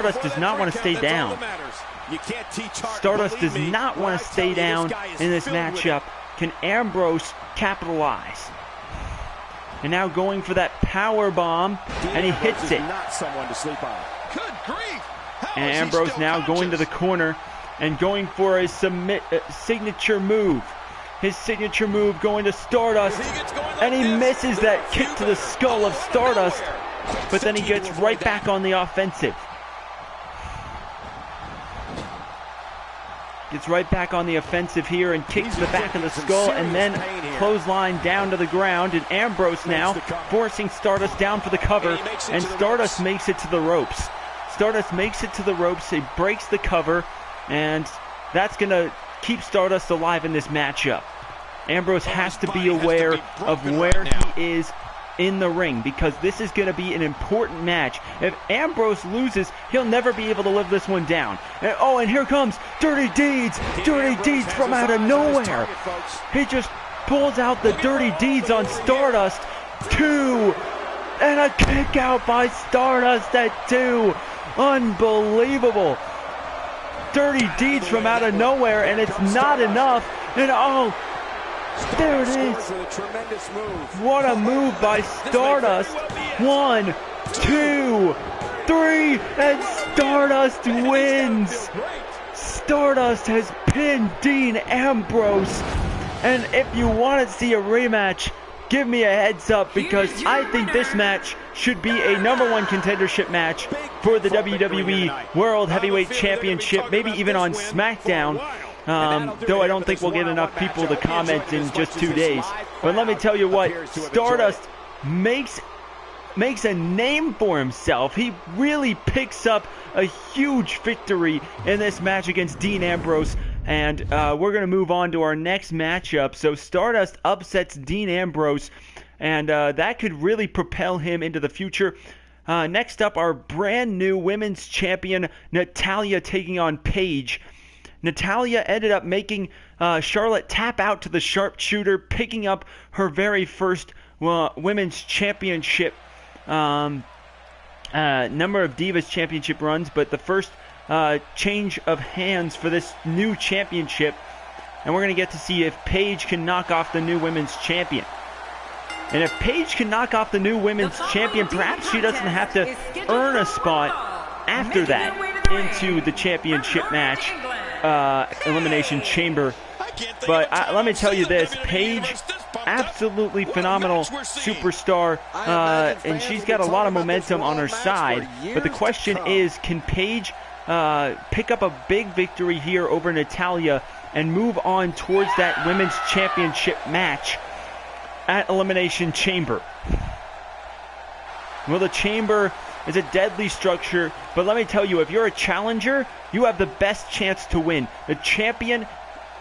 Stardust does not want to stay down. Stardust does not want to stay down in this matchup. Can Ambrose capitalize? And now going for that power bomb, and he hits it. And Ambrose now going to the corner and going for his signature move. His signature move going to Stardust, and he misses that kick to the skull of Stardust, but then he gets right back on the offensive. Gets right back on the offensive here and kicks the back of the skull, and then clothesline down to the ground. And Ambrose now forcing Stardust down for the cover, and Stardust makes it to the ropes. Stardust makes it to the ropes. He breaks the cover, and that's going to keep Stardust alive in this matchup. Ambrose has to be aware of where he is in the ring, because this is going to be an important match. If Ambrose loses, he'll never be able to live this one down. And here comes Dirty Deeds. Dirty Deeds from out of nowhere. He just pulls out the Dirty Deeds on Stardust. 2. And a kick out by Stardust at 2. Unbelievable. Dirty Deeds from out of nowhere, and it's not enough. And there it is. What a move by Stardust. 1, 2, 3, and Stardust wins. Stardust has pinned Dean Ambrose. And if you want to see a rematch, give me a heads up, because I think this match should be a #1 contendership match for the WWE World Heavyweight Championship, maybe even on SmackDown. Though I don't think we'll get enough people to comment in just 2 days. But let me tell you what, Stardust makes a name for himself. He really picks up a huge victory in this match against Dean Ambrose. And we're going to move on to our next matchup. So Stardust upsets Dean Ambrose, and that could really propel him into the future. Next up, our brand new women's champion, Natalya, taking on Paige. Natalya ended up making Charlotte tap out to the sharpshooter, picking up her very first women's championship, number of Divas championship runs, but the first change of hands for this new championship. And we're going to get to see if Paige can knock off the new women's champion. And if Paige can knock off the new women's champion, perhaps she doesn't have to earn a spot after that into the championship match. Elimination Chamber. But let me tell you this, Paige, absolutely phenomenal superstar, and she's got a lot of momentum on her side. But the question is, can Paige pick up a big victory here over Natalya and move on towards that women's championship match at Elimination Chamber? Well, the Chamber is a deadly structure, but let me tell you, if you're a challenger, you have the best chance to win. The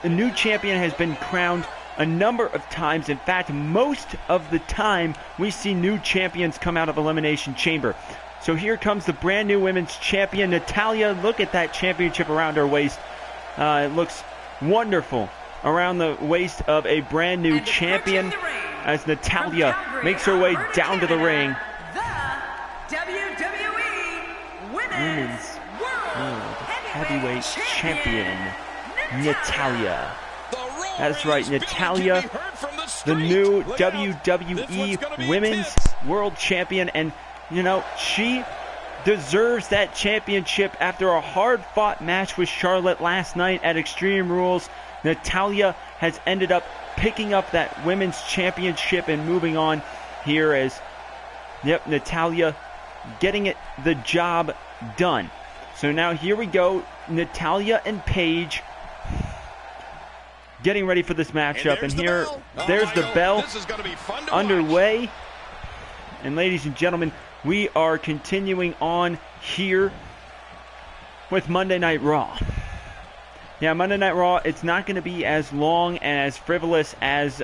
new champion has been crowned a number of times. In fact, most of the time we see new champions come out of Elimination Chamber. So here comes the brand new women's champion, Natalya. Look at that championship around her waist. It looks wonderful around the waist of a brand new champion as Natalya makes her way down to the ring. Women's World Heavyweight Champion, Natalya. That's right, Natalya, the new WWE Women's World Champion. And, you know, she deserves that championship after a hard-fought match with Charlotte last night at Extreme Rules. Natalya has ended up picking up that Women's Championship and moving on here as, Natalya getting the job done. So now here we go, Natalya and Paige getting ready for this matchup, and here there's the bell underway. And ladies and gentlemen, we are continuing on here with Monday Night Raw. Yeah, Monday Night Raw, it's not going to be as long and as frivolous as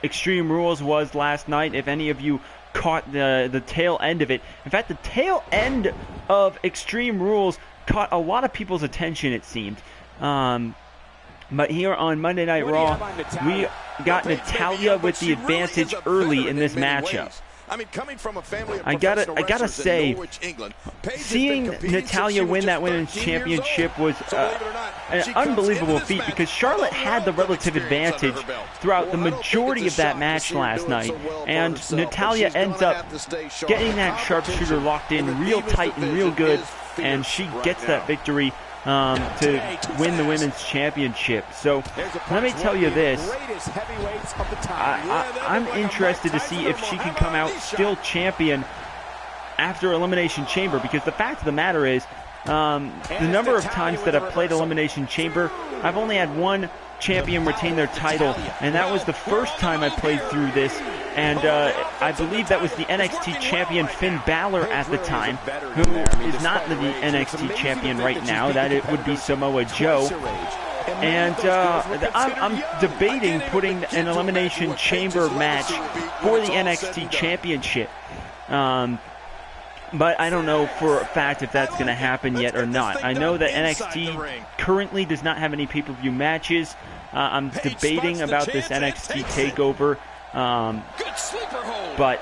Extreme Rules was last night, if any of you caught the tail end of it. In fact, the tail end of Extreme Rules caught a lot of people's attention, it seemed. But here on Monday Night Raw, we got Natalya with the advantage early in this matchup. I mean, coming from a family of I gotta say, seeing Natalya win that women's championship was an unbelievable feat, because Charlotte had the relative advantage throughout the majority of that match last night, and Natalya ends up getting that sharpshooter locked in real tight and real good, and she gets that victory to win the women's championship. So let me tell you this, I'm interested to see if she can come out still champion after Elimination Chamber, because the fact of the matter is, the number of times that I've played Elimination Chamber, I've only had one champion retain their title, and that was the first time I played through this, and I believe that was the NXT champion Finn Balor at the time, who is not the NXT champion right now. That it would be Samoa Joe. And I'm debating putting an Elimination Chamber match for the NXT championship. But I don't know for a fact if that's going to happen yet or not. I know that NXT currently does not have any pay-per-view matches. I'm debating about this NXT takeover. But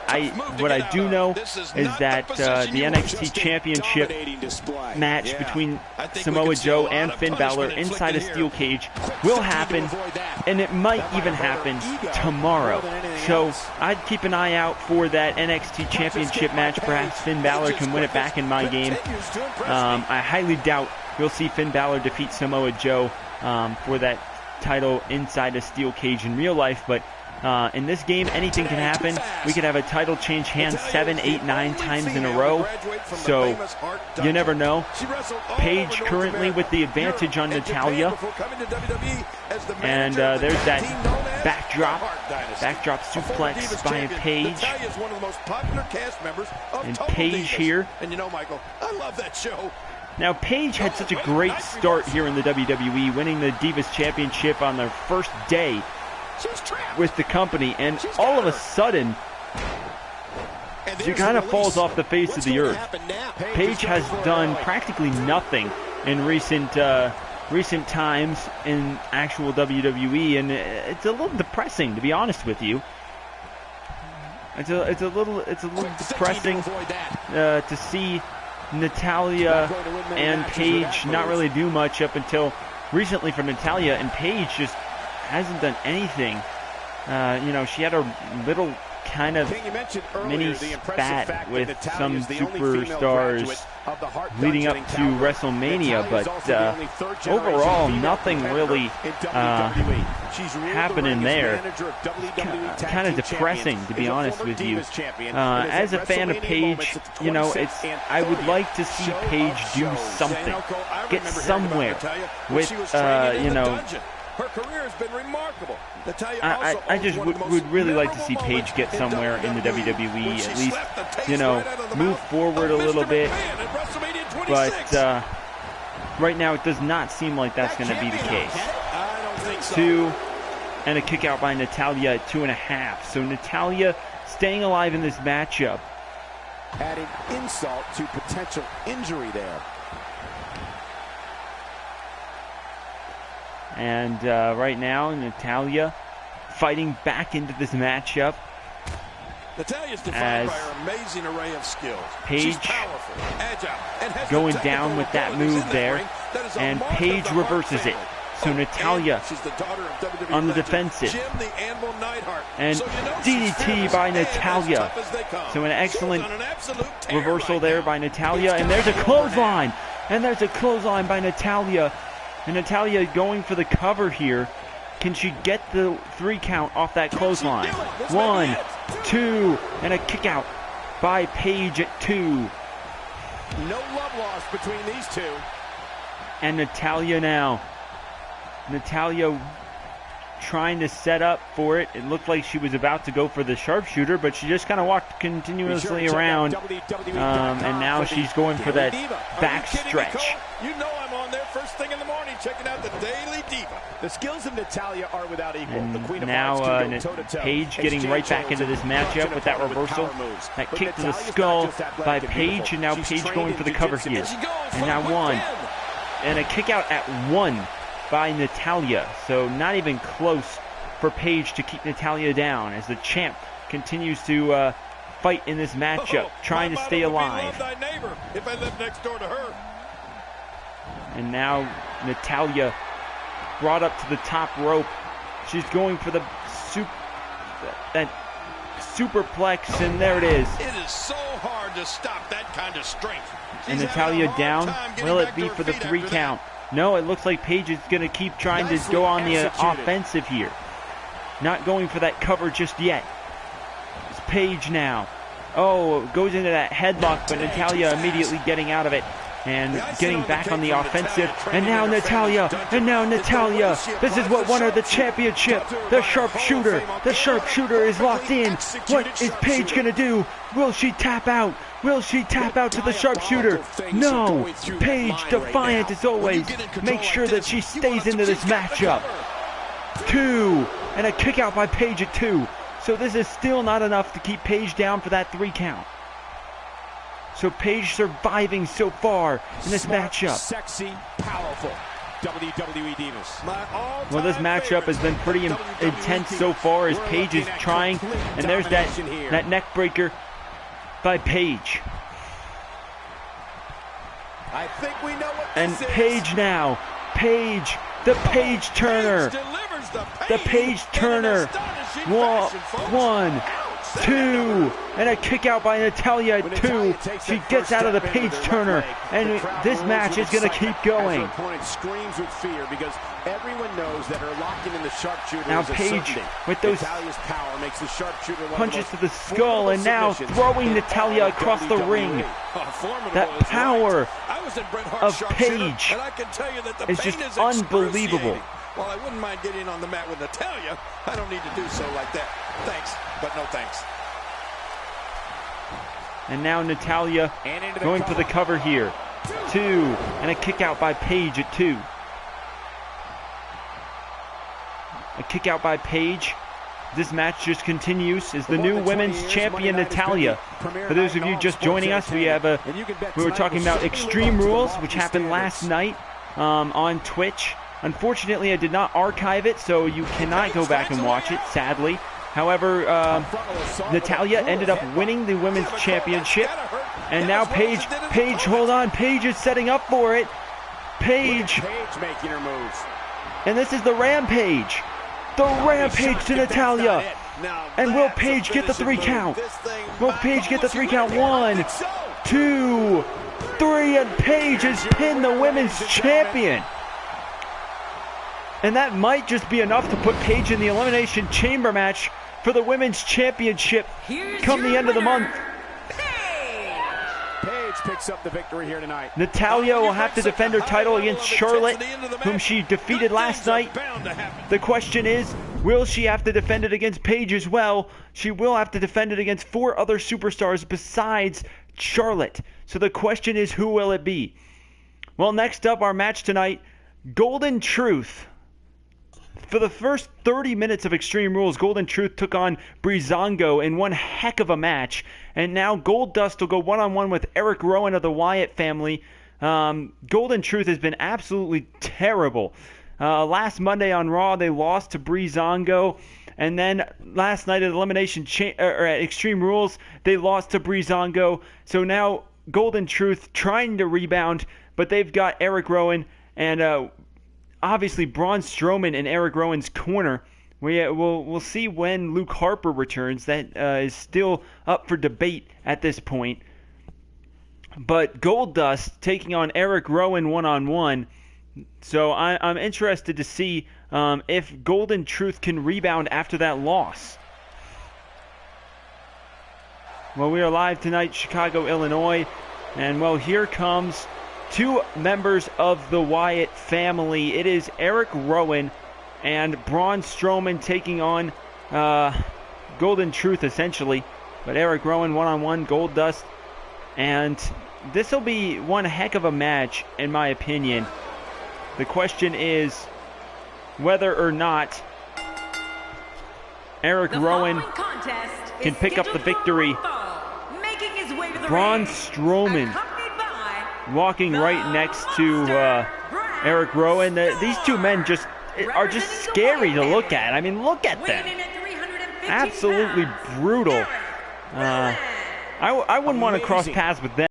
what I do know is that the NXT Championship match between Samoa Joe and Finn Balor inside a steel cage will happen, and it might even happen tomorrow. So I'd keep an eye out for that NXT Championship match. Perhaps Finn Balor can win it back in my game. I highly doubt we'll see Finn Balor defeat Samoa Joe for that title inside a steel cage in real life, but in this game, anything can happen. We could have a title change hands 7, 8, 9 times in a row. So you never know. Paige currently with the advantage on Natalya. And there's that backdrop suplex by Paige. And Paige here. And you know, Michael, I love that show. Now, Paige had such a great start here in the WWE, winning the Divas Championship on their first day with the company, and all of a sudden she kind of falls off the face of the earth. Paige has done practically nothing in recent times in actual WWE, and it's a little depressing, to be honest with you. It's a little depressing to see Natalya and Paige not really do much up until recently for Natalya, and Paige just hasn't done anything. You know, she had a little kind of mini spat with some superstars leading up to WrestleMania, but overall nothing really happening there. Kind of depressing, to be honest with you. As a fan of Paige, you know, I would like to see Paige do something, get somewhere with, you know. Her career has been remarkable. I just would really like to see Paige get somewhere in the WWE, at least, you know, move forward a little bit. But right now it does not seem like that's going to be the case. 2, and a kick out by Natalya at 2.5. So Natalya staying alive in this matchup. Adding insult to potential injury there. And right now, Natalya fighting back into this matchup. Natalya's defined by her amazing array of skills. Paige powerful, agile, and has going down with that move there, and Paige reverses it. So Natalya on the defensive, and DDT by Natalya. So an excellent reversal there by Natalya, and there's a clothesline, by Natalya. And Natalya going for the cover here. Can she get the 3 count off that clothesline? 1, 2, and a kick out by Paige at 2. No love lost between these two. And Natalya now. Natalya trying to set up for it. It looked like she was about to go for the sharpshooter, but she just kind of walked continuously around. And now she's going for that back stretch. You know I'm on there first thing in the morning checking out the Daily Diva. The skills of Natalya are without equal. And the Queen of now Hearts can go toe-to-toe. Paige getting right back into this matchup with that reversal. That kick to the skull by Paige, and now Paige going for the cover here. And now 1. And a kick out at 1 by Natalya. So not even close for Paige to keep Natalya down as the champ continues to fight in this matchup, trying to stay alive. Love thy neighbor if I live next door to her. And now Natalya brought up to the top rope. She's going for the superplex, and there it is. It is so hard to stop that kind of strength. And Natalya down. Will it be for the 3 count? No, it looks like Paige is going to keep trying to go on the offensive here. Not going for that cover just yet. It's Paige now. Oh, goes into that headlock, but Natalya immediately getting out of it and getting back on the offensive. And now Natalya. This is what won her the championship. The sharpshooter. The sharpshooter is locked in. What is Paige going to do? Will she tap out? Will she tap out to the sharpshooter? No. Paige, defiant as always, makes sure that she stays into this matchup. 2. And a kick out by Paige at 2. So this is still not enough to keep Paige down for that 3 count. So Paige surviving so far in this matchup. Sexy, powerful WWE Divas. Well, this matchup has been pretty intense so far as Paige is trying. And there's that neck breaker by Paige. I think we know what and Paige now. Paige, the Paige Turner. The Paige Turner. 1, 2, and a kick out by Natalya at 2. She gets out of the Paige Turner, and this match is going to keep going. Screams with fear because everyone knows that her locking in the sharpshooter. Now Paige with those punches to the skull, and now throwing Natalya across the ring. That power of Paige is just unbelievable. While I wouldn't mind getting on the mat with Natalya, I don't need to do so like that. Thanks, but no thanks. And now Natalya going for the cover here. 2, and a kick out by Paige at 2. A kick out by Paige. This match just continues as the new women's champion Natalya. For those of you just joining us, we were talking about Extreme Rules, which happened last night on Twitch. Unfortunately, I did not archive it, so you cannot go back and watch it, sadly. However, Natalya ended up winning the women's championship. And now Paige, hold on, Paige is setting up for it. Paige making her moves. And this is the Rampage. The Rampage to Natalya. And will Paige get the 3 count? Will Paige get the 3 count? 1, 2, 3, and Paige has pinned the women's champion. And that might just be enough to put Paige in the Elimination Chamber match for the Women's Championship come the end of the month. Paige picks up the victory here tonight. Natalya will have to defend her title against Charlotte, whom she defeated last night. The question is, will she have to defend it against Paige as well? She will have to defend it against 4 other superstars besides Charlotte. So the question is, who will it be? Well, next up, our match tonight, Golden Truth. For the first 30 minutes of Extreme Rules, Golden Truth took on Breezango in one heck of a match. And now Goldust will go one-on-one with Eric Rowan of the Wyatt family. Golden Truth has been absolutely terrible. Last Monday on Raw, they lost to Breezango. And then last night at at Extreme Rules, they lost to Breezango. So now Golden Truth trying to rebound, but they've got Eric Rowan and obviously Braun Strowman in Eric Rowan's corner. We'll see when Luke Harper returns. That is still up for debate at this point. But Goldust taking on Eric Rowan one-on-one. So I'm interested to see if Golden Truth can rebound after that loss. Well, we are live tonight, Chicago, Illinois. And, well, here comes 2 members of the Wyatt family. It is Eric Rowan and Braun Strowman taking on Golden Truth, essentially. But Eric Rowan one-on-one, Goldust. And this will be one heck of a match, in my opinion. The question is whether or not Eric Rowan can pick up the victory. Braun Strowman walking right next to Eric Rowan. These 2 men are just scary to look at. I mean, look at them. Absolutely brutal. I wouldn't want to cross paths with them.